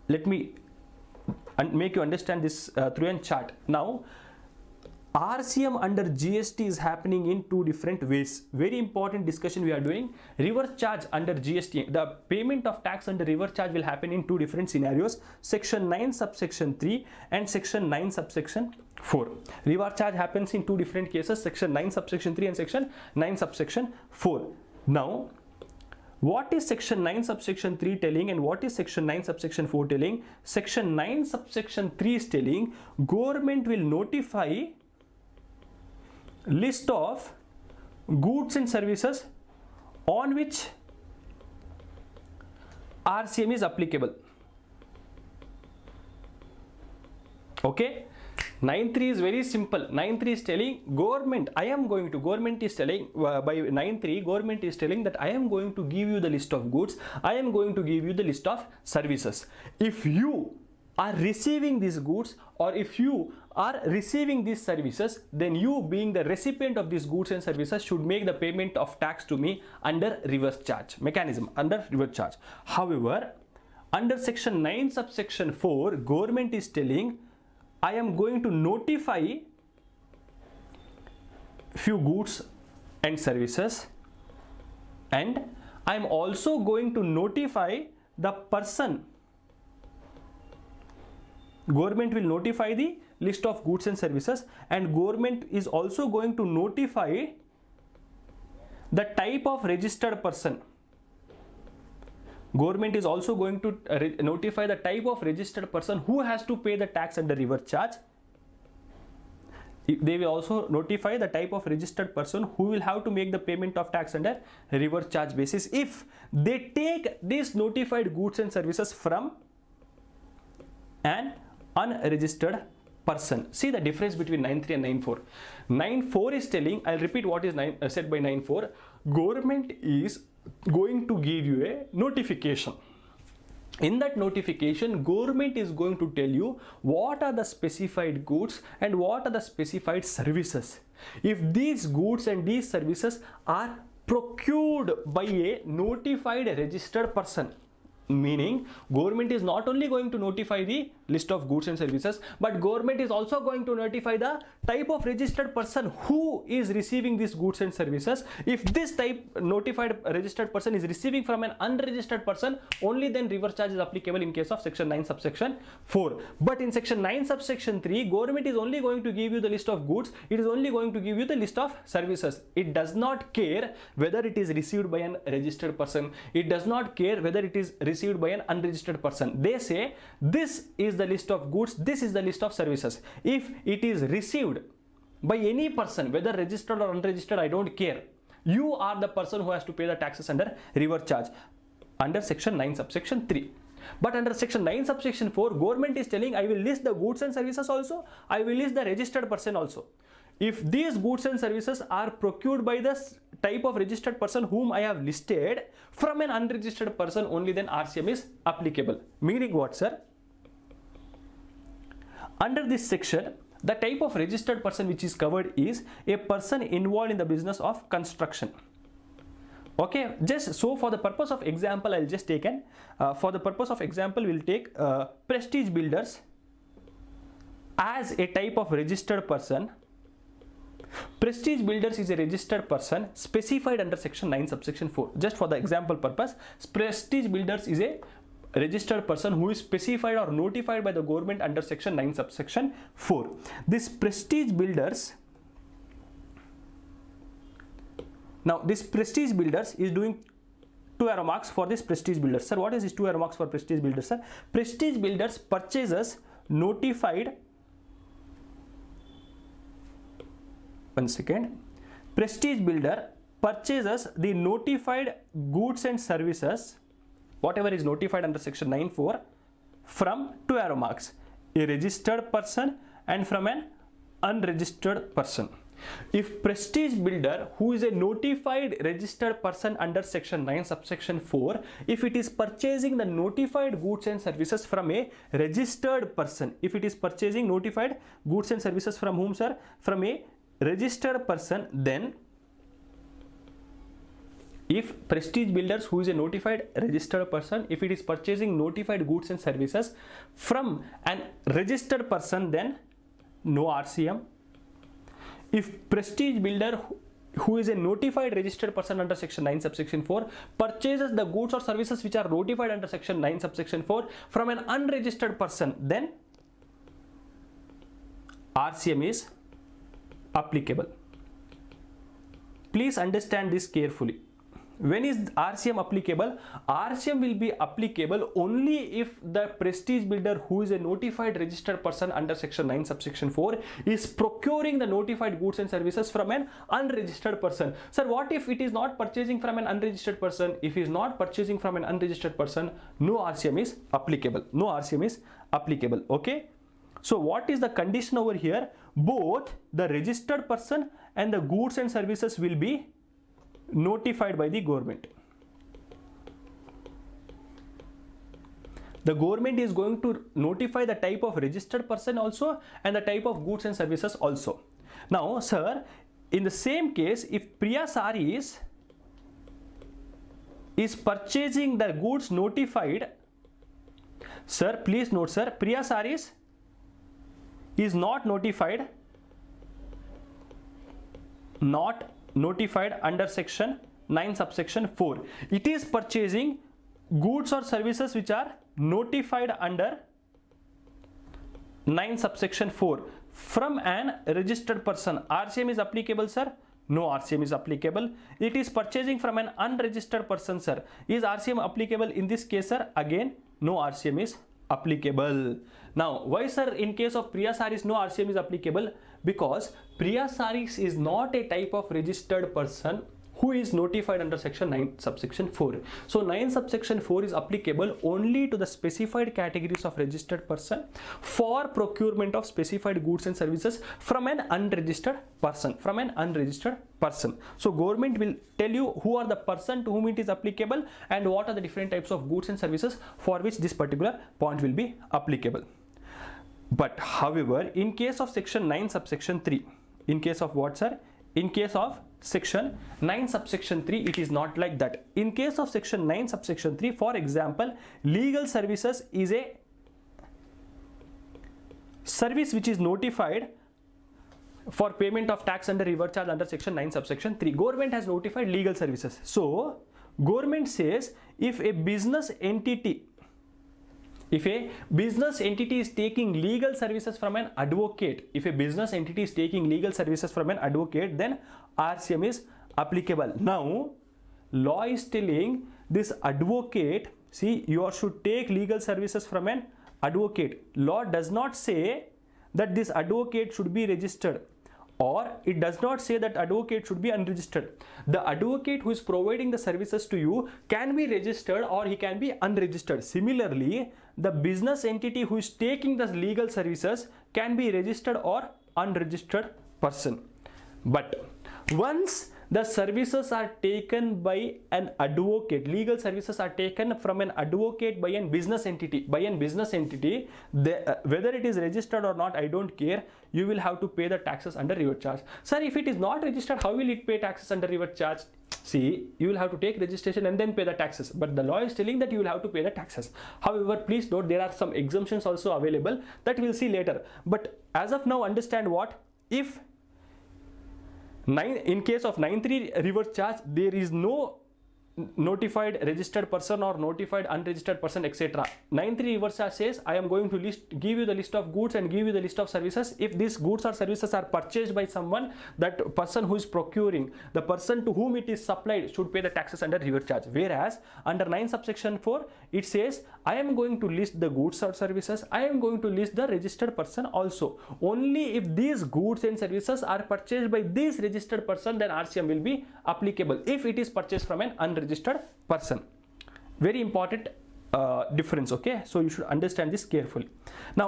let me make you understand this through a chart. Now RCM under GST is happening in two different ways. Very important discussion we are doing. Reverse charge under GST, the payment of tax under reverse charge will happen in two different scenarios, section 9 subsection 3 and section 9 subsection 4. Reverse charge happens in two different cases, section 9 subsection 3 and section 9 subsection 4. Now what is section 9 subsection 3 telling and what is section 9 subsection 4 telling? Section 9 subsection 3 is telling government will notify list of goods and services on which RCM is applicable. Okay, 9.3 is very simple. 9.3 is telling government, government is telling by 9.3 government is telling that I am going to give you the list of goods, I am going to give you the list of services. If you are receiving these goods or if you are receiving these services, then you being the recipient of these goods and services should make the payment of tax to me under reverse charge mechanism, under reverse charge. However, under section 9 subsection 4, government is telling I am going to notify few goods and services and I am also going to notify the person. Government will notify the list of goods and services and government is also going to notify the type of registered person. Government is also going to notify the type of registered person who has to pay the tax under reverse charge. They will also notify the type of registered person who will have to make the payment of tax under reverse charge basis if they take these notified goods and services from an unregistered person. See the difference between 9.3 and 9.4. 9.4 is telling, I'll repeat what is said by 9.4. Government is going to give you a notification. In that notification, government is going to tell you what are the specified goods and what are the specified services. If these goods and these services are procured by a notified registered person, meaning government is not only going to notify the list of goods and services, but government is also going to notify the type of registered person who is receiving these goods and services. If this type notified registered person is receiving from an unregistered person, only then reverse charge is applicable in case of section 9 subsection 4. But in section 9 subsection 3, government is only going to give you the list of goods, it is only going to give you the list of services. It does not care whether it is received by an registered person, it does not care whether it is received by an unregistered person. They say this is the list of goods, this is the list of services. If it is received by any person, whether registered or unregistered, I don't care, you are the person who has to pay the taxes under reverse charge under section 9 subsection 3. But under section 9 subsection 4, government is telling I will list the goods and services also, I will list the registered person also. If these goods and services are procured by the type of registered person whom I have listed from an unregistered person, only then RCM is applicable. Meaning what, sir? Under this section, the type of registered person which is covered is a person involved in the business of construction. Okay, just so for the purpose of example, I'll just take for the purpose of example, we'll take Prestige Builders as a type of registered person. Prestige Builders is a registered person specified under section 9 subsection 4. Just for the example purpose, Prestige Builders is a registered person who is specified or notified by the government under section 9 subsection 4. This Prestige Builders, now this Prestige Builders is doing 2 arrow marks for this Prestige Builders. Sir, what is this 2 arrow marks for Prestige Builders, sir? Prestige Builders purchases notified, one second, Prestige Builder purchases the notified goods and services, whatever is notified under section 9.4, from 2 arrow marks, a registered person and from an unregistered person. If Prestige Builder, who is a notified registered person under section 9 subsection 4, if it is purchasing the notified goods and services from a registered person, if it is purchasing notified goods and services from whom, sir? From a registered person, then if Prestige Builders, who is a notified registered person, if it is purchasing notified goods and services from an registered person, then no RCM. If Prestige Builder, who is a notified registered person under section 9 subsection 4, purchases the goods or services which are notified under section 9 subsection 4 from an unregistered person, then RCM is applicable. Please understand this carefully. When is RCM applicable? RCM will be applicable only if the Prestige Builder, who is a notified registered person under section 9 subsection 4, is procuring the notified goods and services from an unregistered person. Sir, what if it is not purchasing from an unregistered person? If he is not purchasing from an unregistered person, no RCM is applicable. No RCM is applicable. Okay. So what is the condition over here? Both the registered person and the goods and services will be notified by the government. The government is going to notify the type of registered person also and the type of goods and services also. Now, sir, in the same case, if Priya Sarees is purchasing the goods notified, sir, please note, sir, Priya Sarees is not notified under section 9 subsection 4. It is purchasing goods or services which are notified under 9 subsection 4 from an registered person. RCM is applicable, sir? No RCM is applicable. It is purchasing from an unregistered person, sir. Is RCM applicable in this case, sir? Again, no RCM is applicable. Now, why, sir, in case of Priya Sarees no RCM is applicable? Because Priya Sarees is not a type of registered person who is notified under section 9 subsection 4. So 9 subsection 4 is applicable only to the specified categories of registered person for procurement of specified goods and services from an unregistered person. So government will tell you who are the person to whom it is applicable and what are the different types of goods and services for which this particular point will be applicable. But however, in case of section 9 subsection 3, in case of what, sir? In case of section 9 subsection 3, it is not like that. In case of section 9 subsection 3, for example, legal services is a service which is notified for payment of tax under reverse charge under section 9 subsection 3. Government has notified legal services. So government says if a business entity is taking legal services from an advocate, then RCM is applicable. Now, law is telling this advocate, see, you should take legal services from an advocate. Law does not say that this advocate should be registered, or it does not say that advocate should be unregistered. The advocate who is providing the services to you can be registered or he can be unregistered. Similarly, the business entity who is taking the legal services can be registered or unregistered person. But once the services are taken by an advocate, legal services are taken from an advocate by a business entity, whether it is registered or not, I don't care, you will have to pay the taxes under reverse charge. Sir, if it is not registered, how will it pay taxes under reverse charge? See, you will have to take registration and then pay the taxes, but the law is telling that you will have to pay the taxes. However, please note there are some exemptions also available that we'll see later. But as of now, understand what? If in case of 9.3 reverse charge, there is no notified registered person or notified unregistered person, etc. 9.3 reverse charge says I am going to give you the list of goods and give you the list of services. If these goods or services are purchased by someone, that person who is procuring, the person to whom it is supplied should pay the taxes under reverse charge. Whereas under 9 subsection 4, it says I am going to list the goods or services, I am going to list the registered person also. Only if these goods and services are purchased by this registered person, then RCM will be applicable if it is purchased from an unregistered person. Very important difference. Okay, so you should understand this carefully. Now